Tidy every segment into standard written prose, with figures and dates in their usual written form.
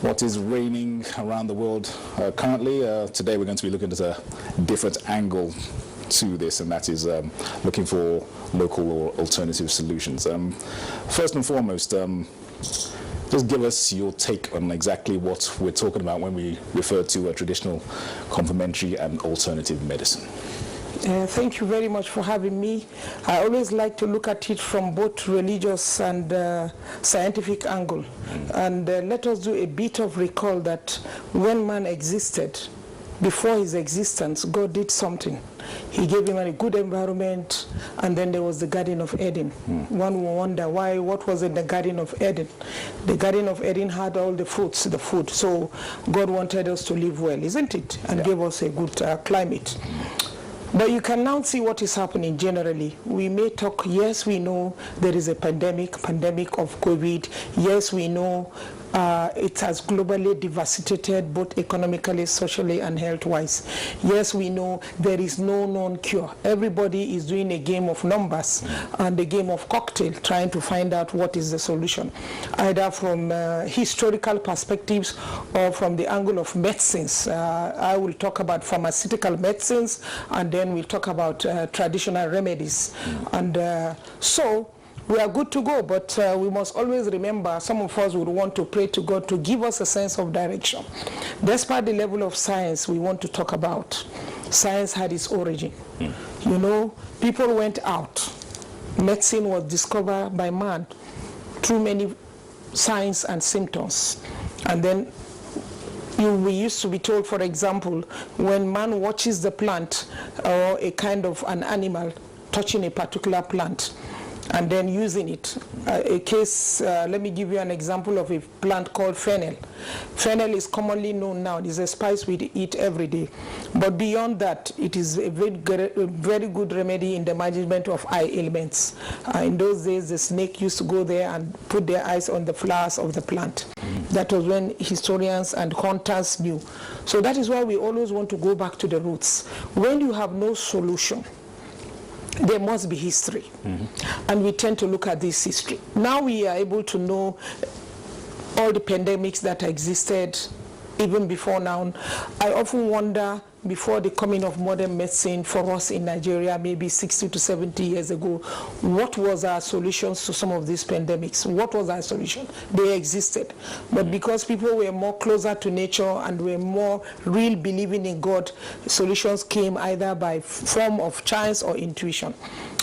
what is reigning around the world currently. Today we're going to be looking at a different angle to this, and that is looking for local or alternative solutions. First and foremost, just give us your take on exactly what we're talking about when we refer to traditional, complementary and alternative medicine. Thank you very much for having me. I always like to look at it from both religious and scientific angle. And let us do a bit of recall that when man existed, before his existence, God did something. He gave him a good environment, and then there was the Garden of Eden. One will wonder why, what was in the Garden of Eden? The Garden of Eden had all the fruits, the food. So God wanted us to live well, isn't it? And gave us a good climate. But you can now see what is happening generally. We may talk, yes, we know there is a pandemic of COVID. Yes, we know it has globally devastated both economically, socially, and health-wise. Yes, we know there is no known cure. Everybody is doing a game of numbers and a game of cocktail, trying to find out what is the solution, either from historical perspectives or from the angle of medicines. I will talk about pharmaceutical medicines, and then we'll talk about traditional remedies. And so we are good to go, but we must always remember, some of us would want to pray to God to give us a sense of direction. Despite the level of science we want to talk about, science had its origin. You know, people went out. Medicine was discovered by man through many signs and symptoms. And then we used to be told, for example, when man watches the plant or a kind of an animal touching a particular plant and then using it. Let me give you an example of a plant called fennel. Fennel is commonly known now. It is a spice we eat every day. But beyond that, it is a very good remedy in the management of eye ailments. In those days, the snake used to go there and put their eyes on the flowers of the plant. That was when historians and hunters knew. So that is why we always want to go back to the roots. When you have no solution, there must be history. And we tend to look at this history. Now we are able to know all the pandemics that existed even before now. I often wonder, before the coming of modern medicine for us in Nigeria, maybe 60 to 70 years ago, what was our solutions to some of these pandemics? What was our solution? They existed. But because people were more closer to nature and were more real believing in God, solutions came either by form of chance or intuition.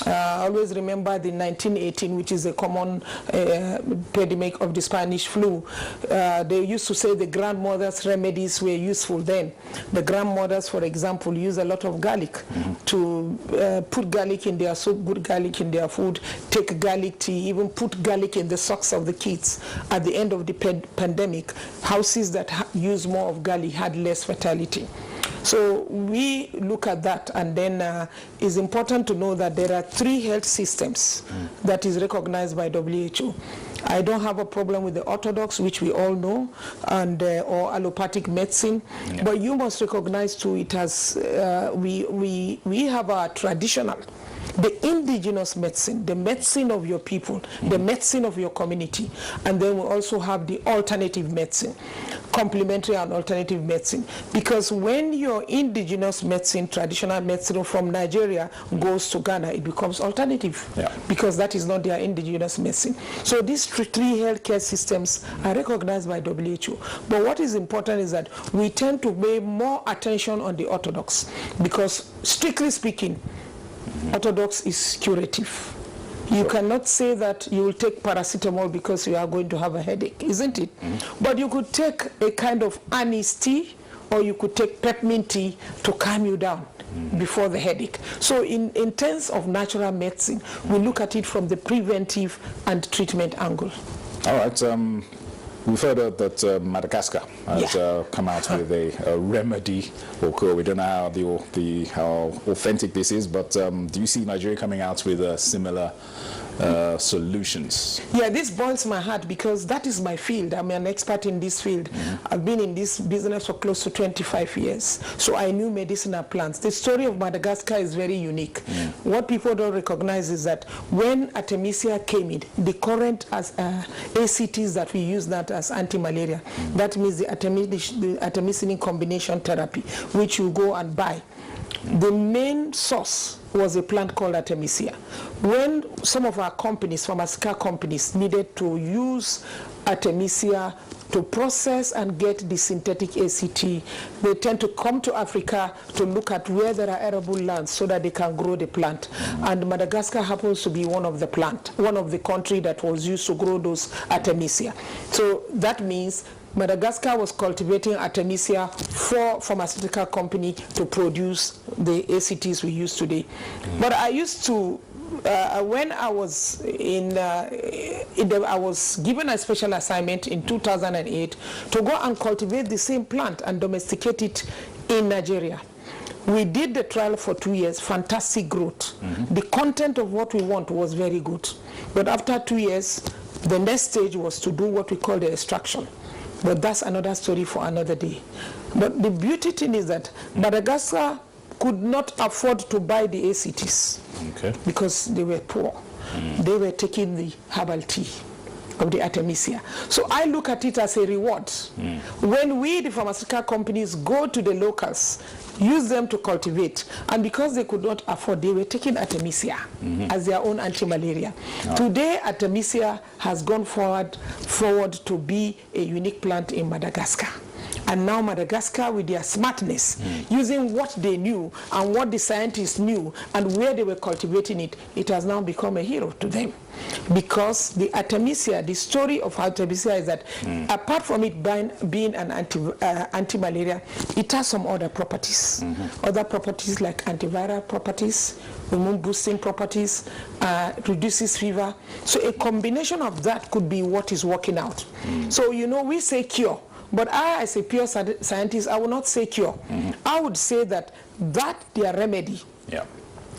I always remember the 1918, which is a common epidemic of the Spanish flu. They used to say the grandmothers' remedies were useful then. The grandmothers, for example, use a lot of garlic to put garlic in their soup, put garlic in their food, take garlic tea, even put garlic in the socks of the kids. At the end of the pandemic, houses that use more of garlic had less fatality. So we look at that, and then it's important to know that there are 3 health systems that is recognized by WHO. I don't have a problem with the orthodox, which we all know, and or allopathic medicine, but you must recognize too, it has we have our traditional, the indigenous medicine, the medicine of your people, the medicine of your community, and then we also have the alternative medicine, complementary and alternative medicine. Because when your indigenous medicine, traditional medicine from Nigeria goes to Ghana, it becomes alternative, because that is not their indigenous medicine. So these 3 healthcare systems are recognized by WHO. But what is important is that we tend to pay more attention on the orthodox, because strictly speaking, orthodox is curative. You cannot say that you will take paracetamol because you are going to have a headache, isn't it? But you could take a kind of anise tea, or you could take peppermint tea to calm you down before the headache. So in terms of natural medicine, we look at it from the preventive and treatment angle. All right. We've heard that Madagascar has come out with a remedy or cure. We don't know how authentic this is, but do you see Nigeria coming out with a similar solutions? Yeah, this boils my heart because that is my field. I'm an expert in this field. I've been in this business for close to 25 years. So I knew medicinal plants. The story of Madagascar is very unique. What people don't recognize is that when Artemisia came in, the current as ACTs that we use that as anti-malaria, that means the artemisinin combination therapy, which you go and buy. The main source was a plant called Artemisia. When some of our companies, pharmaceutical companies, needed to use Artemisia to process and get the synthetic ACT, they tend to come to Africa to look at where there are arable lands so that they can grow the plant. And Madagascar happens to be one of the country that was used to grow those Artemisia. So that means Madagascar was cultivating Artemisia for pharmaceutical company to produce the ACTs we use today. But I used to, when I was I was given a special assignment in 2008 to go and cultivate the same plant and domesticate it in Nigeria. We did the trial for 2 years, fantastic growth. The content of what we want was very good. But after 2 years, the next stage was to do what we call the extraction. But that's another story for another day. But the beauty thing is that Madagascar could not afford to buy the ACTs because they were poor. They were taking the herbal tea of the Artemisia. So I look at it as a reward. When we, the pharmaceutical companies, go to the locals, use them to cultivate, and because they could not afford, they were taking Artemisia as their own anti-malaria. Today, Artemisia has gone forward to be a unique plant in Madagascar. And now Madagascar, with their smartness, using what they knew and what the scientists knew and where they were cultivating it, it has now become a hero to them. Because the Artemisia, the story of Artemisia is that apart from it being an anti-malaria, it has some other properties. Other properties like antiviral properties, immune boosting properties, reduces fever. So a combination of that could be what is working out. So, you know, we say cure. But I, as a pure scientist, I will not say cure. I would say that their remedy,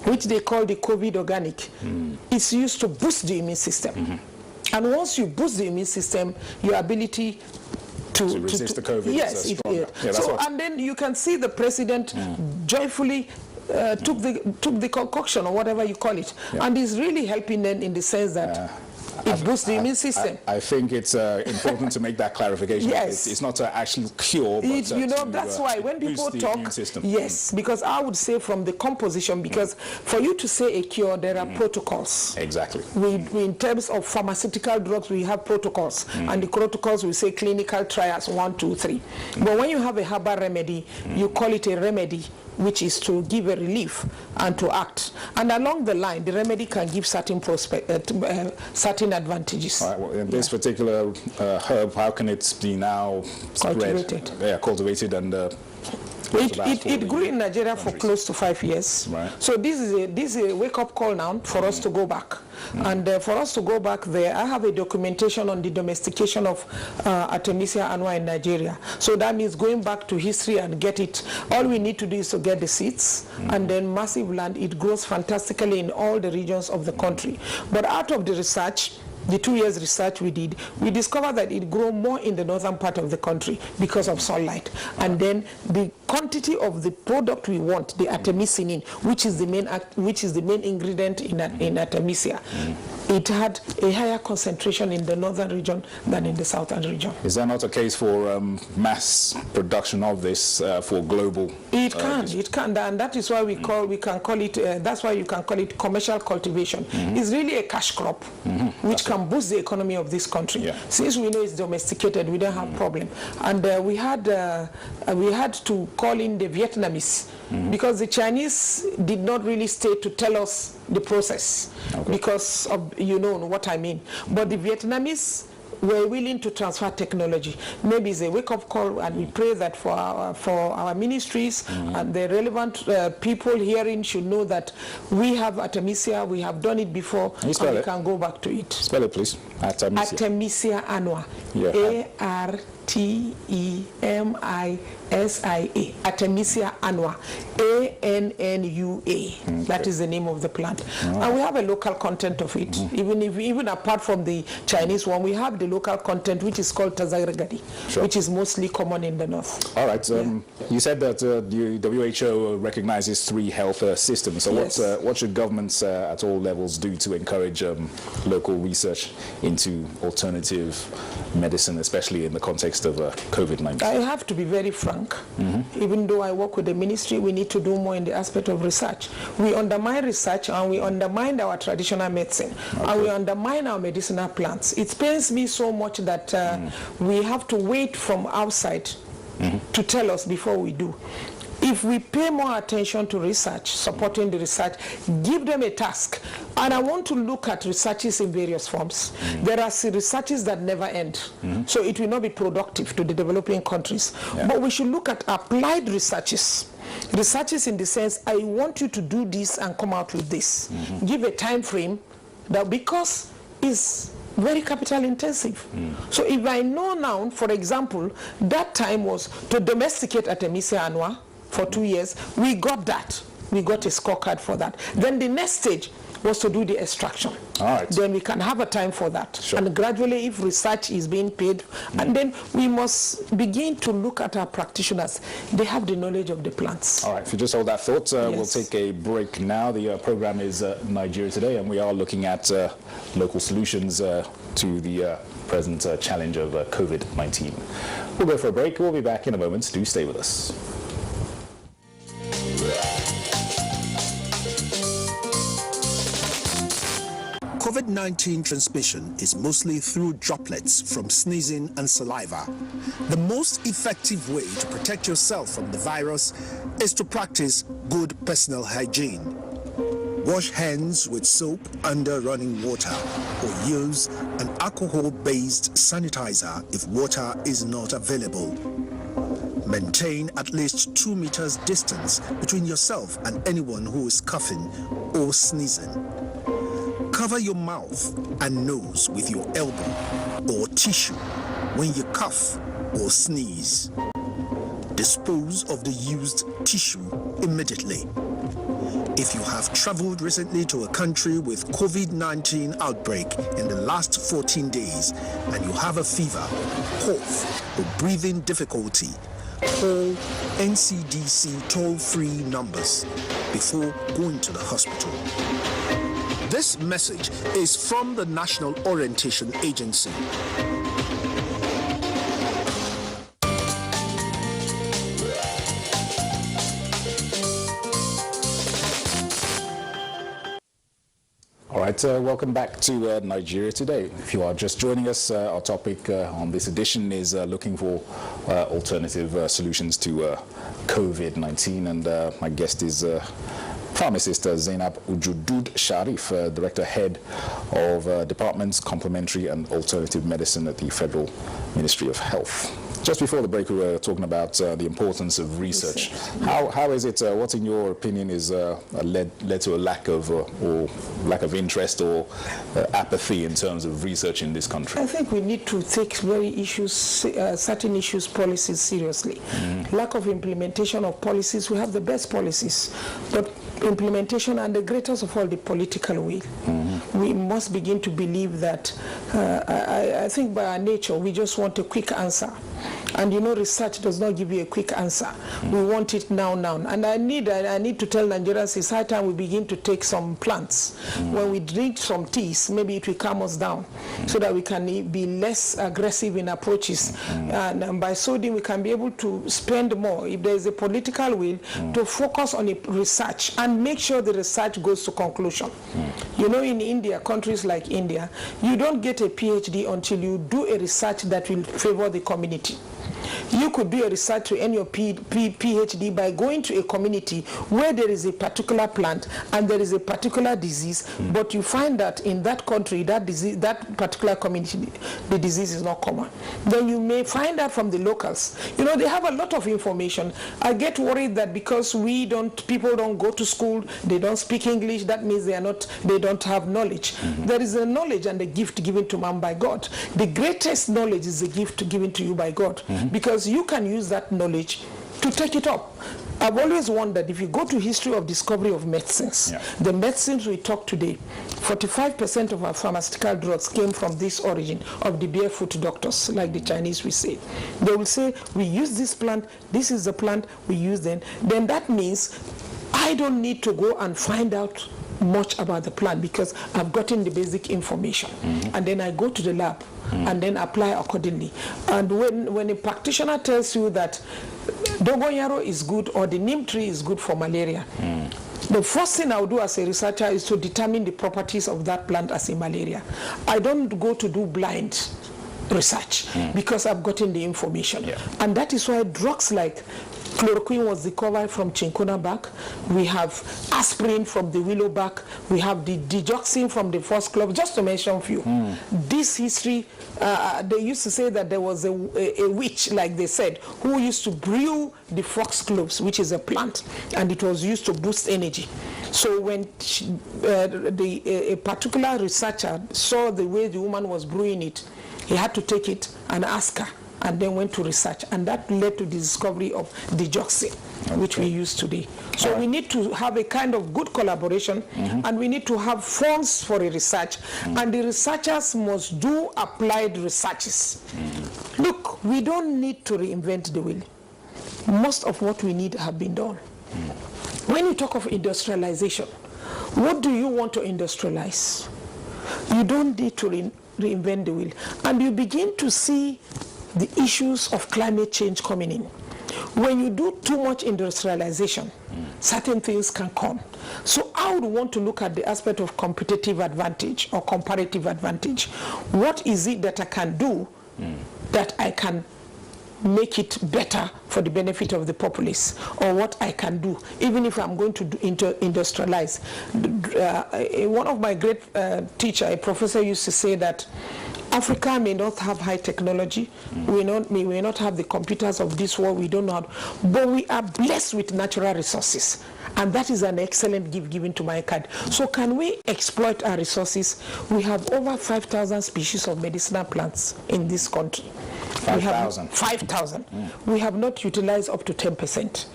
which they call the COVID organic, is used to boost the immune system. And once you boost the immune system, your ability to resist the COVID is stronger. So, and then you can see the president joyfully took the concoction or whatever you call it, and is really helping them in the sense that it boosts the immune system. I think it's important to make that clarification. Yes. It's not to actually cure, but you know, that's why when people talk, yes, because I would say from the composition, because for you to say a cure, there are protocols. Exactly. We in terms of pharmaceutical drugs, we have protocols, and the protocols we say clinical trials 1, 2, 3. But when you have a herbal remedy, you call it a remedy, which is to give a relief and to act. And along the line, the remedy can give certain certain advantages. All right, well, in this particular herb, how can it be now cultivated? Cultivated and it grew in Nigeria for close to 5 years. Right. So this is a wake-up call now for us to go back. And for us to go back there, I have a documentation on the domestication of Artemisia annua in Nigeria. So that means going back to history and get it. All we need to do is to get the seeds and then massive land. It grows fantastically in all the regions of the country. But out of the research, the 2 years research we did, we discovered that it grew more in the northern part of the country because of sunlight. And then the quantity of the product we want, the artemisinin, which is the main ingredient in Artemisia, it had a higher concentration in the northern region than in the southern region. Is that not a case for mass production of this for global? It can, and that is why we can call it. That's why you can call it commercial cultivation. It's really a cash crop, which can boost the economy of this country. Since we know it's domesticated, we don't have problem. And we had to call in the Vietnamese because the Chinese did not really stay to tell us the process because of, you know what I mean. But the Vietnamese we're willing to transfer technology. Maybe it's a wake-up call, and we pray that for our ministries and the relevant people hearing should know that we have Artemisia, we have done it before, and we can go back to it. Spell it, please. Artemisia annua. Yeah. Artemisia, Artemisia annua, ANNUA. Okay. That is the name of the plant. And we have a local content of it. Even apart from the Chinese one, we have the local content, which is called Tazaragadi, which is mostly common in the north. All right. You said that the WHO recognizes 3 health systems. So what should governments at all levels do to encourage local research into alternative medicine, especially in the context of COVID-19? I have to be very frank. Even though I work with the ministry, we need to do more in the aspect of research. We undermine research, and we undermine our traditional medicine, and we undermine our medicinal plants. It pains me so much that we have to wait from outside to tell us before we do. If we pay more attention to research, supporting the research, give them a task. And I want to look at researches in various forms. There are researches that never end. So it will not be productive to the developing countries. But we should look at applied researches. Researches in the sense, I want you to do this and come out with this. Give a time frame, that because it's very capital intensive. So if I know now, for example, that time was to domesticate Artemisia annua, for 2 years, we got that. We got a scorecard for that. Then the next stage was to do the extraction. All right. Then we can have a time for that. And gradually, if research is being paid, and then we must begin to look at our practitioners. They have the knowledge of the plants. All right, if you just hold that thought, we'll take a break now. The program is Nigeria Today, and we are looking at local solutions to the present challenge of COVID-19. We'll go for a break. We'll be back in a moment. Do stay with us. COVID-19 transmission is mostly through droplets from sneezing and saliva. The most effective way to protect yourself from the virus is to practice good personal hygiene. Wash hands with soap under running water, or use an alcohol-based sanitizer if water is not available. Maintain at least 2 meters distance between yourself and anyone who is coughing or sneezing. Cover your mouth and nose with your elbow or tissue when you cough or sneeze. Dispose of the used tissue immediately. If you have traveled recently to a country with COVID-19 outbreak in the last 14 days and you have a fever, cough, or breathing difficulty, call NCDC toll-free numbers before going to the hospital. This message is from the National Orientation Agency. All right, welcome back to Nigeria Today. If you are just joining us, our topic on this edition is looking for alternative solutions to COVID-19, and my guest is pharmacist Zainab Ujudud Sharif, Director Head of Departments Complementary and Alternative Medicine at the Federal Ministry of Health. Just before the break, we were talking about the importance of research. How is it, what in your opinion is led to a lack of interest or apathy in terms of research in this country? I think we need to take certain issues, policies seriously. Lack of implementation of policies. We have the best policies, but implementation, and the greatest of all, the political will. We must begin to believe that I think by our nature we just want a quick answer, and you know, research does not give you a quick answer. We want it now, and I need to tell Nigerians it's high time we begin to take some plants. When we drink some teas, maybe it will calm us down, so that we can be less aggressive in approaches, and by so doing we can be able to spend more, if there is a political will, to focus on research and make sure the research goes to conclusion. You know, in India, countries like India, you don't get a PhD until you do a research that will favor the community. You could do a research to earn your PhD by going to a community where there is a particular plant and there is a particular disease, but you find that in that country, that disease, that particular community, the disease is not common. Then you may find out from the locals. You know, they have a lot of information. I get worried that because people don't go to school, they don't speak English, that means they don't have knowledge. There is a knowledge and a gift given to man by God. The greatest knowledge is a gift given to you by God, because you can use that knowledge to take it up. I've always wondered, if you go to history of discovery of medicines, the medicines we talk today, 45% of our pharmaceutical drugs came from this origin of the barefoot doctors, like the Chinese we say. They will say, we use this plant, this is the plant we use then that means I don't need to go and find out much about the plant because I've gotten the basic information. And then I go to the lab and then apply accordingly. And when a practitioner tells you that Dogoyaro is good or the neem tree is good for malaria, the first thing I'll do as a researcher is to determine the properties of that plant as a malaria. I don't go to do blind research because I've gotten the information. And that is why drugs like chloroquine was discovered from chinkuna bark. We have aspirin from the willow bark. We have the digoxin from the foxglove, just to mention a few. This history, they used to say that there was a witch, like they said, who used to brew the foxgloves, which is a plant, and it was used to boost energy. So when a particular researcher saw the way the woman was brewing it, he had to take it and ask her, and then went to research, and that led to the discovery of digoxin, which we use today. So we need to have a kind of good collaboration, and we need to have funds for a research, and the researchers must do applied researches. Look, we don't need to reinvent the wheel. Most of what we need have been done. When you talk of industrialization, what do you want to industrialize? You don't need to reinvent the wheel. And you begin to see the issues of climate change coming in. When you do too much industrialization, certain things can come. So I would want to look at the aspect of competitive advantage or comparative advantage. What is it that I can do that I can make it better for the benefit of the populace, or what I can do, even if I'm going to industrialize. One of my great teachers, a professor, used to say that Africa may not have high technology, we may not have the computers of this world, we don't know how, but we are blessed with natural resources. And that is an excellent gift given to mankind. So can we exploit our resources? We have over 5,000 species of medicinal plants in this country. 5,000? 5,000. We have not utilized up to 10%.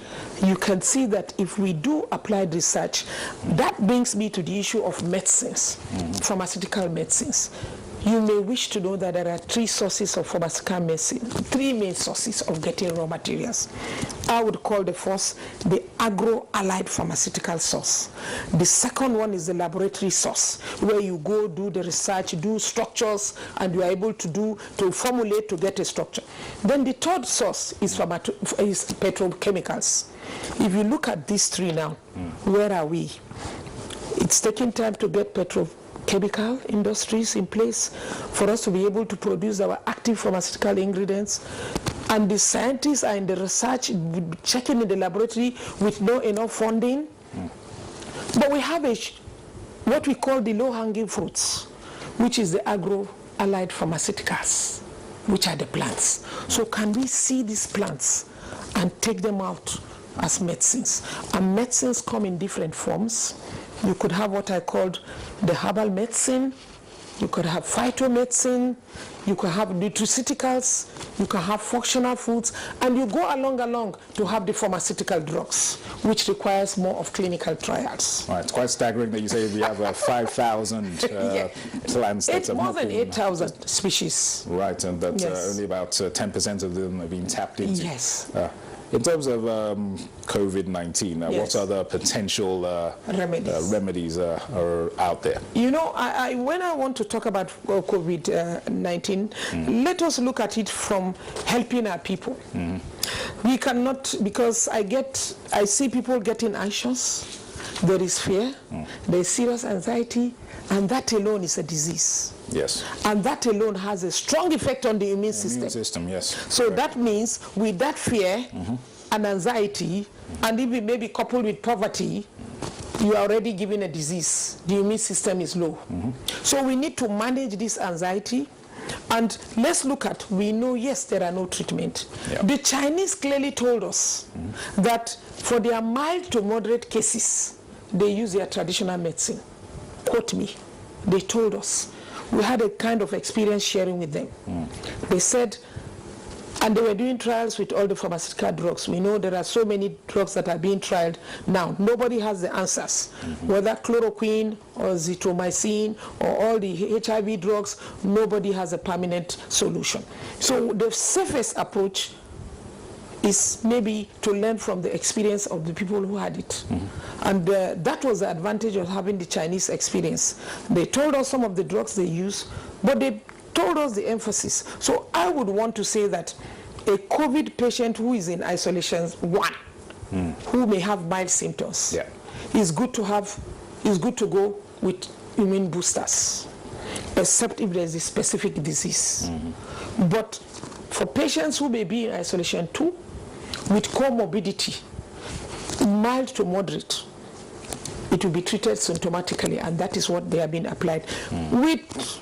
You can see that if we do applied research, that brings me to the issue of medicines, pharmaceutical medicines. You may wish to know that there are three sources of pharmaceutical medicine, three main sources of getting raw materials. I would call the first the agro-allied pharmaceutical source. The second one is the laboratory source, where you go do the research, do structures, and you are able to formulate to get a structure. Then the third source is petrochemicals. If you look at these three now, where are we? It's taking time to get petrochemical industries in place for us to be able to produce our active pharmaceutical ingredients, and the scientists are in the research checking in the laboratory with no enough funding. But we have what we call the low-hanging fruits, which is the agro-allied pharmaceuticals, which are the plants. So can we see these plants and take them out as medicines? And medicines come in different forms. You could have what I called the herbal medicine, you could have phytomedicine, you could have nutraceuticals, you can have functional foods, and you go along to have the pharmaceutical drugs, which requires more of clinical trials. Right, it's quite staggering that you say we have 5,000 plants. That's more than 8,000 species. Right, and that only about 10% of them have been tapped into. Yes. In terms of COVID-19, what other potential remedies are out there? You know, when I want to talk about COVID-19, let us look at it from helping our people. We cannot, because I see people getting anxious, there is fear, there is serious anxiety, and that alone is a disease. Yes. And that alone has a strong effect on the immune system. Immune system, yes. So that means with that fear and anxiety, and even maybe coupled with poverty, you are already given a disease. The immune system is low. So we need to manage this anxiety. And let's look at, we know, yes, there are no treatment. Yep. The Chinese clearly told us that for their mild to moderate cases, they use their traditional medicine. Quote me. They told us. We had a kind of experience sharing with them. They said, and they were doing trials with all the pharmaceutical drugs. We know there are so many drugs that are being tried now. Nobody has the answers. Whether chloroquine or azithromycin or all the HIV drugs, nobody has a permanent solution. So the safest approach is maybe to learn from the experience of the people who had it. And that was the advantage of having the Chinese experience. They told us some of the drugs they use, but they told us the emphasis. So I would want to say that a COVID patient who is in isolation, who may have mild symptoms, is good to go with immune boosters, except if there is a specific disease. But for patients who may be in isolation too, with comorbidity, mild to moderate, it will be treated symptomatically, and that is what they have been applied with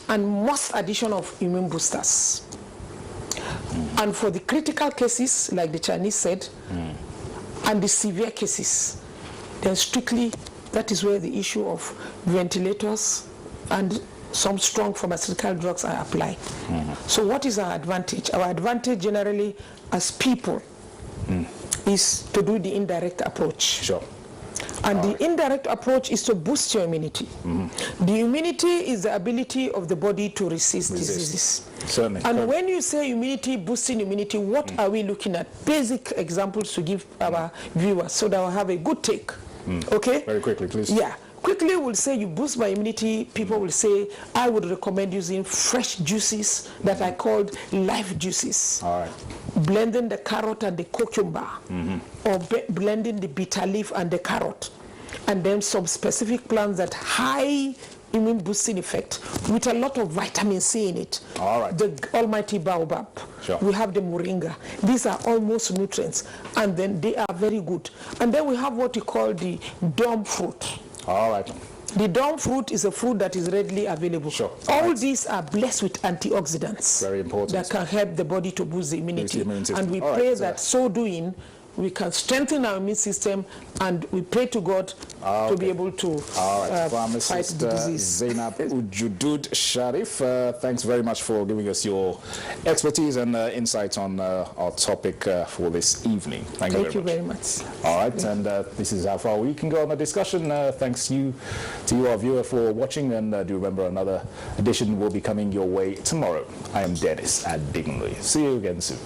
and most addition of immune boosters. And for the critical cases, like the Chinese said, and the severe cases, then strictly, that is where the issue of ventilators and some strong pharmaceutical drugs are applied. So what is our advantage? Our advantage generally as people is to do the indirect approach. Sure. And the indirect approach is to boost your immunity. The immunity is the ability of the body to resist diseases. Certainly. And when you say immunity, boosting immunity, what are we looking at? Basic examples to give our viewers so that we'll have a good take. Okay? Very quickly, please. Yeah. Quickly, we'll say you boost my immunity. People will say, I would recommend using fresh juices that I called life juices. All right. Blending the carrot and the cucumber, or blending the bitter leaf and the carrot. And then some specific plants that high immune boosting effect with a lot of vitamin C in it. All right. The almighty baobab. Sure. We have the moringa. These are almost nutrients, and then they are very good. And then we have what we call the dome fruit. All right. The dome fruit is a fruit that is readily available. Sure. All these are blessed with antioxidants. Very important. That can help the body to boost the immunity. And we All pray right, that so doing, we can strengthen our immune system, and we pray to God to be able to fight the disease. Zainab Ujudud Sharif, thanks very much for giving us your expertise and insights on our topic for this evening. Thank you very much. All right, and this is how far we can go on the discussion. Thanks to you, our viewer, for watching, and do remember another edition will be coming your way tomorrow. I am Dennis at Dignley. See you again soon.